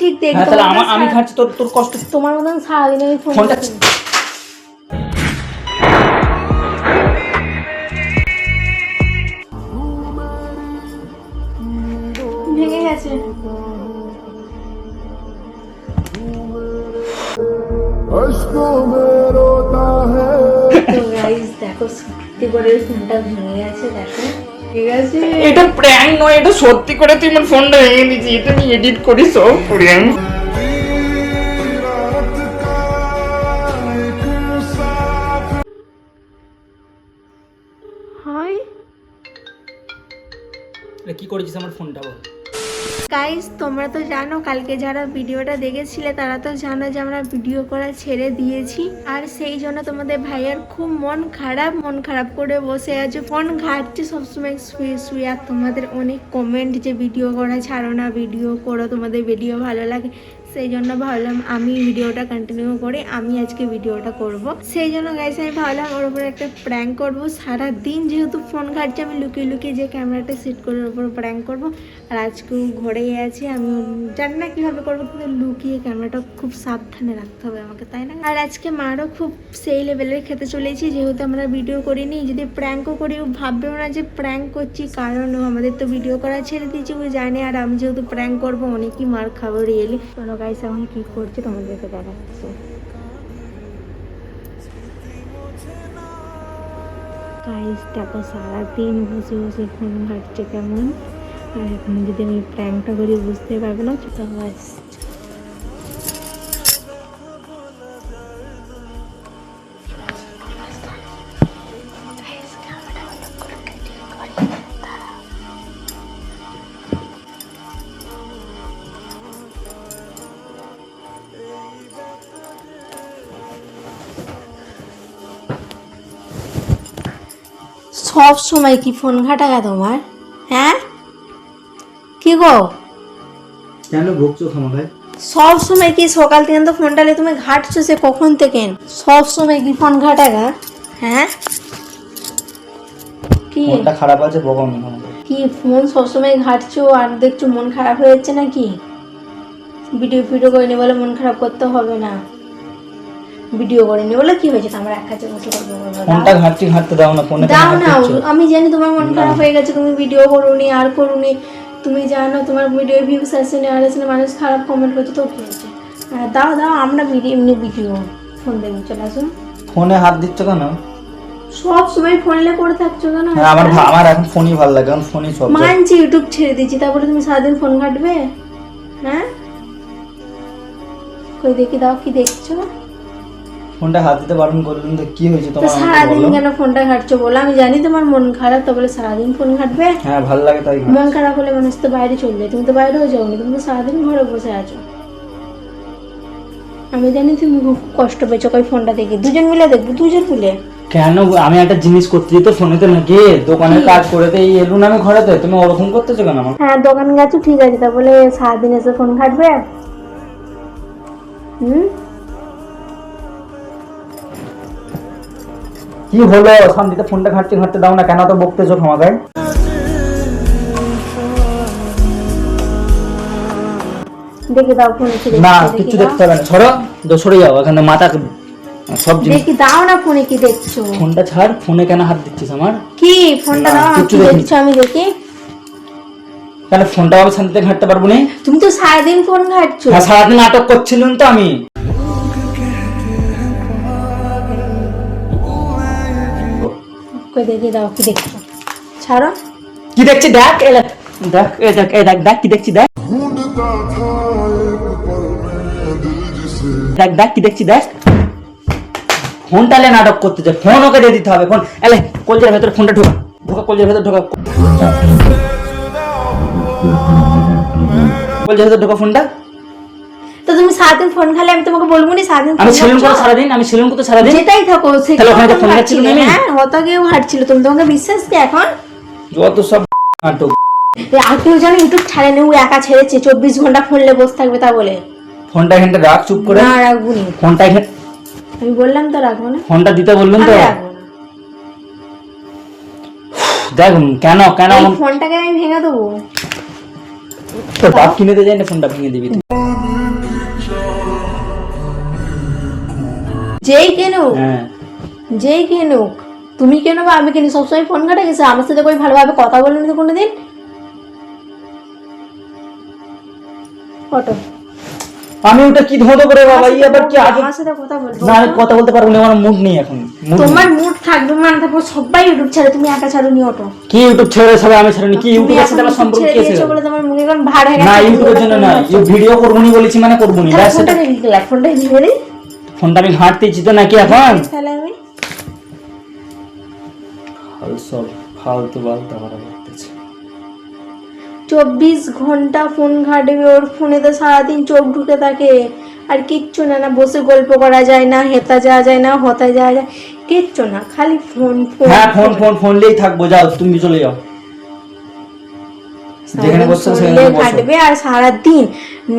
ঠিক দেখ তাহলে আমি ঘাটছি তোর কষ্ট তোমার মতন সারাদিন আমি ফোনটা ভেঙে গেছে। তো গাইস দেখো সত্যি করে ফোনটা ভেঙে গেছে, দেখো ঠিক আছে। এটা প্র্যাঙ্ক নয়, এটা সত্যি করে তুই আমার ফোনটা ভেঙে দিয়েছিস। এটা আমি এডিট করি সব প্র্যাঙ্ক। হাই কি করেছিস আমার ফোনটা বল? গাইস তোমরা তো জানো, কালকে যারা ভিডিওটা দেখেছিলে তারা তো জানো যে আমরা ভিডিও করা ছেড়ে দিয়েছি। আর সেই জন্য তোমাদের ভাইয়ার খুব মন খারাপ করে বসে আছে, ফোন ঘাটছে সবসময় শুয়ে শুয়ে। আর তোমাদের অনেক কমেন্ট যে ভিডিও করা ছাড়ো না, ভিডিও করো, তোমাদের ভিডিও ভালো লাগে। সেই জন্য ভাবলাম আমি ভিডিওটা কন্টিনিউ করে আমি আজকে ভিডিওটা করব। সেই জন্য গাইস আমি ভাবলাম ওর উপরে একটা প্র্যাঙ্ক করবো। সারাদিন যেহেতু ফোন ঘাটছে, আমি লুকিয়ে লুকিয়ে যে ক্যামেরাটা সেট করে ওর উপর প্র্যাঙ্ক করবো। আর আজকেও ঘরেই আছে, আমি জানি না কীভাবে করবো, কিন্তু লুকিয়ে ক্যামেরাটা খুব সাবধানে রাখতে হবে আমাকে, তাই না? আর আজকে মারও খুব সেই লেভেলের খেতে চলেছি, যেহেতু আমরা ভিডিও করিনি। যদি প্র্যাঙ্কও করি ও ভাববেও না যে প্র্যাঙ্ক করছি, কারণ আমাদের তো ভিডিও করা ছেড়ে দিয়েছি, ও জানে। আর আমি যেহেতু প্র্যাঙ্ক করবো অনেকই মার খাবো রিয়েলি। কোনো গাইস এখন কী করছে তোমাদেরকে দেখাচ্ছি। গাইস দেখো সারাদিন বসে বসে ফোন ঘাটছে কেমন। আর এখন যদি আমি প্র্যাঙ্কটা করি বুঝতে পারবে না, ছোটো গাইস। সব সময় কি ফোন ঘাটাগা তোমার? হ্যাঁ কি গো, কেন ভুগছো আমাকে? সব সময় কি সকাল থেকে তো ফোনটা নিয়ে তুমি ঘাটছো, সে কখন থেকে সব সময় কি ফোন ঘাটাগা? হ্যাঁ কি ফোনটা খারাপ আছে বকনি আমাকে। কি ফোন সবসময় ঘাটছো আর দেখছো মন খারাপ হয়ে যাচ্ছে নাকি? ভিডিও করে নি বলে মন খারাপ করতে হবে না। ভিডিও করে নি বলে কি হয়েছে, আমরা এক কাছে বসে করবো। ফোনটা ঘাটতে দাও না, ফোনে দাও না, আমি জানি তোমার মন খারাপ হয়ে গেছে, তুমি ভিডিও করোনি আর করোনি। তুমি জানো তোমার ভিডিও ভিউস আসেনি আর আসেনি, মানুষ খারাপ কমেন্ট করছে, তো কি হয়েছে? হ্যাঁ দাও আমরা এমনি ভিডিও ফোন দেখে চলে আসুন। ফোনে হাত দিচ্ছ কেন? সব সময় ফোনে করে থাকছো কেন? আমার এখন ফোনই ভালো লাগে, কারণ ফোনই সব। মানছি ইউটিউব ছেড়ে দিয়েছি, তারপরে তুমি সারাদিন ফোন ঘাটবে? হ্যাঁ কই দেখি দাও কি দেখছো। ফোনটা হাত দিতে বারণ করলেন তো কি হয়েছে তোমার? সারাদিন কেন ফোনটা ঘাটছো বলো? আমি জানি তোমার মন খারাপ, তো বলে সারাদিন ফোন ঘাটবে? হ্যাঁ ভালো লাগে তাই। মন খারাপ হলে মানুষ তো বাইরে চলে যায়, তুমি তো বাইরেও যাওনি, তুমি তো সারাদিন ঘরে বসে আছো। আমি জানি তুমি খুব কষ্ট পেয়েছো ওই ফোনটা দেখে। দুজন মিলে দেখবো, দুজন মিলে। কেন? আমি একটা জিনিস করতে তো ফোনেতে নাকি দোকানের কাজ করে এই এলু না আমি ঘরেতে, তুমি ওরকম করতেছো কেন আমার? হ্যাঁ দোকান গেছো ঠিক আছে, তা বলে সারাদিন এসে ফোন ঘাটবে? কি হলো শান্তিতে ফোনটা ঘাটতে দাও না, কেন তো বকতেছো আমাকে? দেখি দাও ফোনে কি দেখছো? না কিছু দেখতে হবে না, সরে যাও এখানে, মাথা সব জিনিস। দেখি দাও না ফোনে কি দেখছো। ফোনটা ছাড়, ফোনে কেন হাত দিচ্ছিস আমার? কি ফোনটা দাও, কি দেখছো আমি দেখি। কেন ফোনটা আমি শান্তিতে ঘাটতে পারবো না? তুমি তো সারাদিন ফোন ঘাটছো। হ্যাঁ সারাদিন নাটক করছিলাম তো আমি। কই দেখি দাও কি দেখছো, ছাড়ো। কি দেখছি দেখ, দেখ কি দেখছি, দেখ কি দেখছি, দেখ। ফোনটা লে নাটক করতেছে, ফোন ওকে দিয়ে দিতে হবে। ফোন এলে কলজের ভেতরে ফোনটা ঢোকা, কলজের ভেতর ঢোকা, কলজের ভেতর ঢোকা ফোনটা। তো তুমি সারাদিন ফোন খালে আমি তোমাকে বলবো না সারাদিন? আমি ছিলাম কত সারাদিন, যেটাই থাকো তাহলে ওখানে ফোন ঘাটছিল না? হ্যাঁ হতো কেউ ঘাটছিল, তুমি তোমাকে বিশ্বাস কি এখন? যত সব নাটক। আর কেউ যেন ইউটিউব ছাড়েনি, ও একা ছেড়েছে 24 ঘন্টা ফোন নিয়ে বসে থাকবে, তা বলে। ফোনটা এখানটা রাখ চুপ করে। না রাখবো না, ফোনটা এখানে আমি বললাম তো রাখবো না। ফোনটা দিতে বলবেন তো? দেখ কেন ফোনটাকে আমি ভেঙে দেবো। তোর বাপ কিনে দিয়ে যায় না, ফোনটা ভেঙে দিবি তুই। যেই কেনুক হ্যাঁ যেই কেনুক, তুমি কেন বা আমি কিনি, সবসময় ফোন ঘাটে গেছে, আমার সাথে কই ভালোভাবে কথা বললেন তো কোনোদিন? অটো আমি ওটা কি ধরো করে বাবা, ই আবার কি আগে আমার সাথে কথা বলবো না, আমি কথা বলতে পারবো না, আমার মুড নেই এখন। mood নেই। তোমার মুড থাকবে মানে তারপর সবাই ইউটিউব ছাড়ে, তুমি একা ছাড়ো নি অটো। কি ইউটিউব ছেড়ে সবাই আমি ছাড়িনি, কি ইউটিউবের সাথে আমার সম্পর্ক কি আছে? বলে তোমার মুখে এখন ভাড় হয়ে না গেছে। ইউটিউবের জন্য না, এই ভিডিও করবো নি বলেছি মানে করবো নি, ব্যাস ফোনটা সেটা। রেখে গেলে ফোনটা নিয়ে রে ফোনটা আমি ঘাঁটতেছি তো নাকি এখন? তাহলে আমি সব ফালতু বালতা করা করতেছে। 24 ঘন্টা ফোন ঘাটবে, ওর ফোনে তো সারাদিন চোখ ঢুকে থাকে, আর কিচ্ছু না, না বসে গল্প করা যায় না, হেতা যাওয়া যায় না, হতায় যাওয়া যায়, কিচ্ছু না, খালি ফোন ফোন। হ্যাঁ ফোন ফোন ফোন নিয়েই থাকবো, যাও তুমি চলে যাও, যেখানে বসছো সেখানে বসো। ঘাটবে আর সারাদিন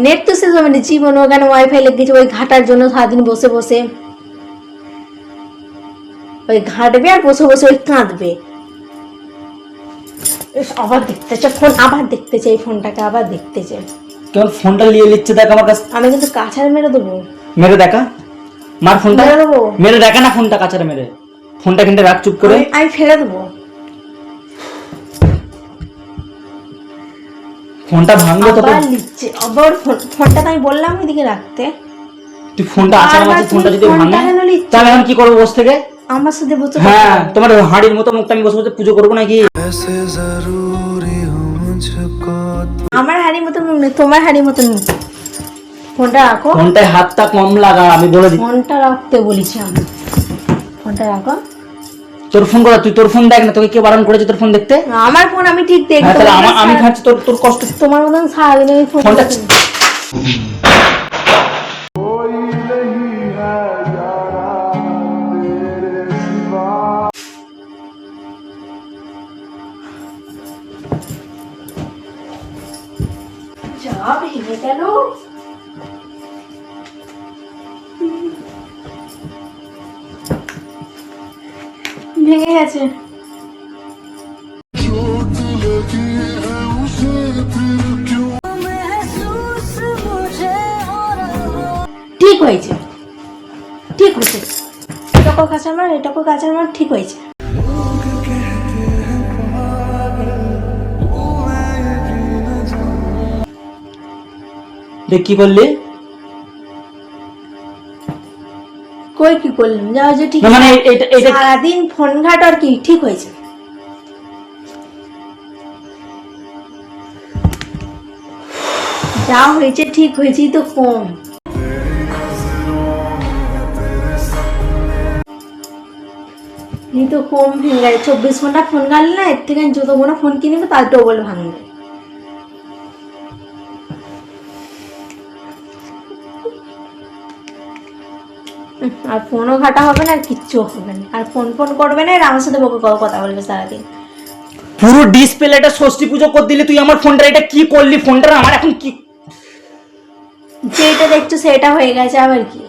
নেট তো শেষ হবে না, জীবন ওখানে ওয়াইফাই লেগেছে ওই ঘাটার জন্য সারাদিন বসে বসে ওই ঘাটবে আর বসে বসে ওই কাঁদবে। আবার দেখতে চাই ফোন, আবার দেখতে চাই ফোনটাকে, আবার দেখতে চাই। কেমন ফোনটা নিয়ে নিচ্ছে দেখ আমার কাছে, আমি কিন্তু কাছাড় মেরে দেবো, মেরে দেখা, মার ফোনটা মেরে দেবো, মেরে দেখা না, ফোনটা কাছারে মেরে, ফোনটা কিন্তু রাখ চুপ করে। আমি ফেলে দেবো। ফোনটা ভাঙলো তো, আবার লিখছে, আবার ফোনটা তো আমি বললাম ওইদিকে রাখতে, তুই ফোনটা আছাড় মারছিস, ফোনটা যদি ফোনটা ভাঙে কেন লিখছিস? তাহলে এখন কি করবো বসে থেকে? আমার সাথে বসে হ্যাঁ তোমার হাড়ির মতো মুখটা আমি বসে বসে পুজো করবো নাকি? আমার হাড়ির মতন মুখ নেই, তোমার হাড়ির মতন মুখ। ফোনটা রাখো, ফোনটায় হাতটা কম লাগা, আমি বলে দিই। ফোনটা রাখতে বলেছি আমি, ফোনটা রাখো। তোর ফোন করা, তুই তোর ফোন দেখ না, তোকে কে বারণ করেছে তোর ফোন দেখতে? আমার ফোন আমি ঠিক দেখি, হ্যাঁ তাহলে আমি খাচ্ছি তোর তোর কষ্ট। তোমার মতন সারাদিন আমি ফোন ফোনটা যা ভেঙে গেল। ভেঙে গেছে, ঠিক হয়েছে, ঠিক হয়েছে, এটাকেও কাঁচা মার, এটাকেও কাঁচা মার, ঠিক হয়েছে। দেখ কি করলি? কই কি করলাম, যা হয়েছে ঠিক না মানে আছে। এটা এটা সারাদিন ফোন ঘাট আর কি, ঠিক হয়েছে। যা হয়েছে ঠিক হয়েছেই তো কম। এই তো কম ভেঙে গেছে, 24 ঘন্টা ফোন গাড়লে না, এর থেকে যত বড় ফোন কিনবে তার ডবল ভাঙবে। আর ফোনও ঘাটা হবে না, আর কিচ্ছু হবে না, আর ফোন ফোন করবে না, আর আমার সাথে বকে কথা বলবে সারাদিন। পুরো ডিসপ্লেটা ষষ্ঠী পুজো করে দিলি তুই আমার ফোনটা, এটা কি করলি ফোনটা? আমার এখন কি যেটা দেখছো সেটা হয়ে গেছে, আবার কি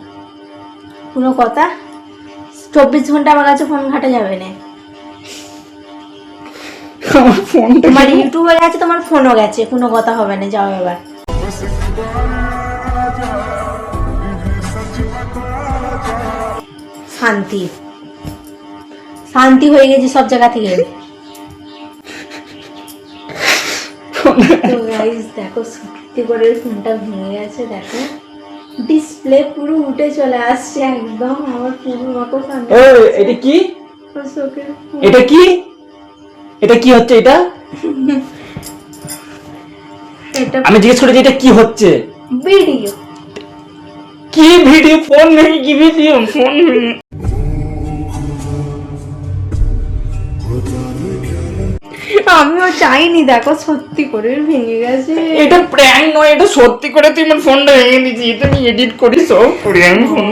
কোনো কথা? 24 ঘন্টা আমার কাছে ফোন ঘাটা যাবে না। আমার ফোনটা তোমার ইউটিউবে গেছে, তোমার ফোনও গেছে, কোনো কথা হবে না, যাও এবার। শান্তি শান্তি হয়ে গেছে সব জায়গা থেকে। তো গাইস দেখো, সত্যি করে ফোনটা ভেঙে গেছে, দেখো ডিসপ্লে পুরো উঠে চলে আসছে একদম আমার পুরো মতো সামনে। এটা কি? চোখের এটা কি? এটা কি হচ্ছে এটা? এটা আমি জিজ্ঞেস করেছি এটা কি হচ্ছে? ভিডিও। কি ভিডিও? ফোন নেই কি ভিডিও? ফোন নেই। আমিও চাইনি, দেখো সত্যি করে ভেঙে গেছে। এটা প্র্যাঙ্ক নয়, এটা সত্যি করে তুই আমার ফোনটা ভেঙে দিয়েছিস, এটা আমি এডিট করি সব প্র্যাঙ্ক ফোন।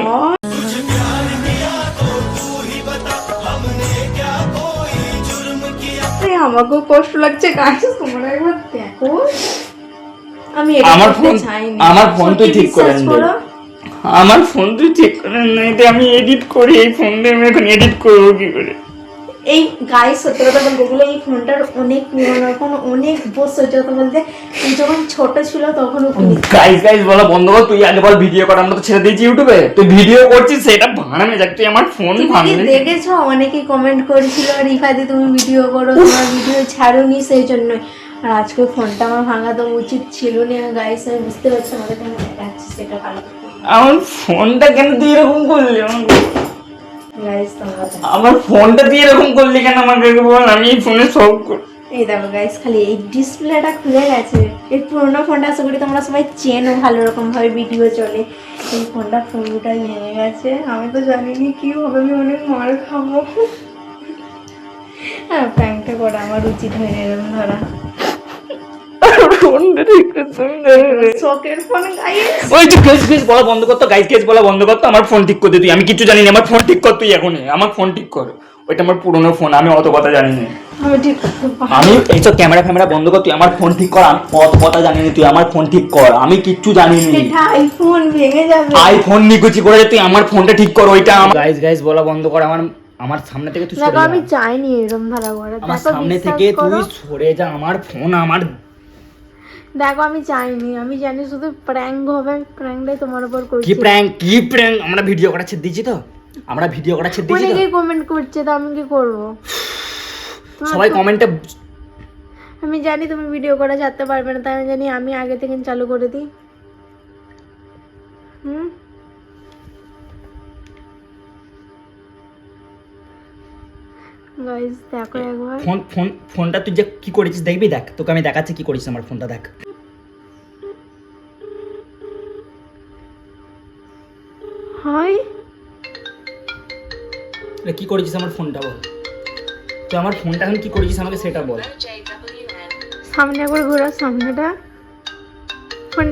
আমাকেও কষ্ট লাগছে গাইস, তোমরা একবার দেখো। আমি আমার ফোন, আমার ফোন তুই ঠিক করে নে। করো। আমার ফোন তুই ঠিক করে নে, এটা আমি এডিট করি, এই ফোন দিয়ে আমি এখন এডিট করবো কি করে? এই গায়ে সত্যি কথা বলতে গেলে এই ফোনটার অনেক পুরোনো, এখন অনেক বছর, যত বলতে যখন ছোট ছিল তখনও কিনেছি। গাইস বলা বন্ধ কর, তুই আগে বল ভিডিও করা, আমরা তো ছেড়ে দিয়েছি ইউটিউবে, তুই ভিডিও করছিস সেটা ভাঙানো যাক, তুই আমার ফোন তুমি কি ভাঙলি। দেখেছো অনেকেই কমেন্ট করেছিল রিফাদি তুমি ভিডিও করো, তোমার ভিডিও ছাড়োনি, সেই জন্যই। আর আজকে ফোনটা আমার ভাঙা তো উচিত ছিল না গাইস, আমি বুঝতে পারছি আমাদের কেন দেখাচ্ছি সেটা ভালো। আমার ফোনটা কেন তুই এরকম করলি গাইস তোমরা আমার ফোনটা তুই এরকম করলি কেন আমাকে বল, আমি এই ফোনে সব এই দেখো গাইস, খালি এই ডিসপ্লেটা খুলে গেছে। এই পুরোনো ফোনটা আশা করি তোমরা সবাই চেনো, ভালো রকম ভাবে ভিডিও চলে। এই ফোনটা পুরোটাই ভেঙে গেছে, আমি তো জানিনি কি হবে, আমি অনেক মার খাবো। হ্যাঁ প্র্যাঙ্কটা করা আমার উচিত হয়নি এরকম ধরা। ফোনটা ঠিক করতে শখের ফোন গাইস। ওই যে কেস বলা বন্ধ কর তো, গাইস কেস বলা বন্ধ কর তো, আমার ফোন ঠিক করে দে তুই, আমি কিছু জানি না, আমার ফোন ঠিক কর তুই এখনই, আমার ফোন ঠিক কর, ওইটা আমার পুরনো ফোন, আমি অত কথা জানি না। আমি ঠিক করতে পারবো। আমি এইসব ক্যামেরা ফ্যামেরা বন্ধ কর, তুই আমার ফোন ঠিক কর, আমি অত কথা জানি না, তুই আমার ফোন ঠিক কর, আমি কিচ্ছু জানি না। এটা আইফোন ভেঙে যাবে। আইফোন নিকুচি করে তুই আমার ফোনটা ঠিক কর, ওইটা গাইস বলা বন্ধ কর, আমার সামনে থেকে তুই সরে দেখো যা, আমি চাইনি এরকম ধরা করা, আমার দেখো সামনে বিশ্বাস থেকে তুই করো। সরে যা, আমার ফোন আমার দেখো আমি চাইনি, আমি জানি শুধু প্র্যাঙ্ক হবে, প্র্যাঙ্কটাই তোমার উপর করছি। কি প্র্যাঙ্ক আমরা ভিডিও করা ছেড়ে দিয়েছি তো, আমরা ভিডিও করা ছেড়ে দিয়েছি তো, অনেকেই কমেন্ট করছে, তো আমি কি করবো? সবাই কমেন্টে আমি জানি তুমি ভিডিও করা ছাড়তে পারবে না, তাই আমি জানি আমি আগে থেকে চালু করে দিই। গাইস দেখো একবার। ফোনটা তুই যে কি করেছিস দেখবি, দেখ তোকে আমি দেখাচ্ছি কি করেছিস, আমার ফোনটা দেখ। হাই কি করেছিস আমার ফোনটা বল, তুই আমার ফোনটা এখন কি করেছিস আমাকে সেটা বল। সামনে একবার ঘোরা, সামনেটা ফোন।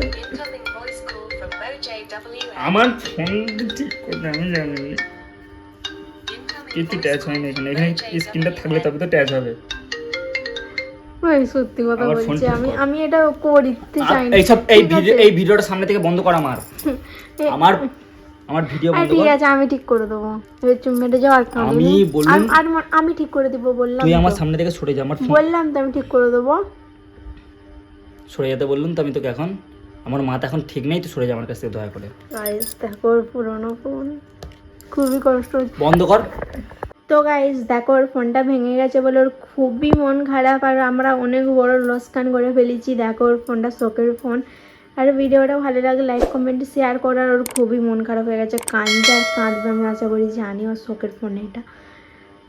আমার ফোন ঠিক করতে আমি জানি না, কিছু ট্যাচ হয় না এখানে, এখানে স্ক্রিনটা থাকলে তবে তো ট্যাচ হবে। ওই সত্যি কথা আমার ফোন বলছি, ঠিক আমি কর। আমি এটা করতে চাই না। এইসব এই ভিডিওটা সামনে থেকে বন্ধ কর, আমার আমার ভিডিও বন্ধ ঠিক কর। আছে আমি ঠিক করে দেবো, এবার চুম্মেটে যাও আর কাঁদো আমি না। বললাম আর আমি ঠিক করে দিব, বললাম তুই আমার তো। সামনে থেকে সরে যা, আমার ফোন বললাম তো আমি ঠিক করে দেবো। সরে যেতে বললাম তো আমি তোকে, এখন আমার মাথা এখন ঠিক নেই, তুই সরে যা আমার কাছ থেকে দয়া করে। গাইস দেখো ওর পুরোনো ফোন, খুবই কষ্ট হচ্ছে। বন্ধ কর। তো গাইস দেখো ওর ফোনটা ভেঙে গেছে বলে ওর খুবই মন খারাপ, আর আমরা অনেক বড় লোকসান করে ফেলেছি। দেখো ওর ফোনটা শখের ফোন। আর ভিডিওটা ভালো লাগলে লাইক কমেন্ট শেয়ার করার, ওর খুবই মন খারাপ হয়ে গেছে, কাঁদবে আর কাঁদবে, আমি আশা করি, জানি ওর শখের ফোন এটা।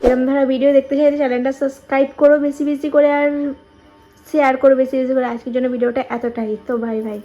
এরকম ধরো ভিডিও দেখতে চাইলে চ্যানেলটা সাবস্ক্রাইব করো বেশি বেশি করে, আর শেয়ার করো বেশি বেশি করে। আজকের জন্য ভিডিওটা এতটাই, তো বাই বাই।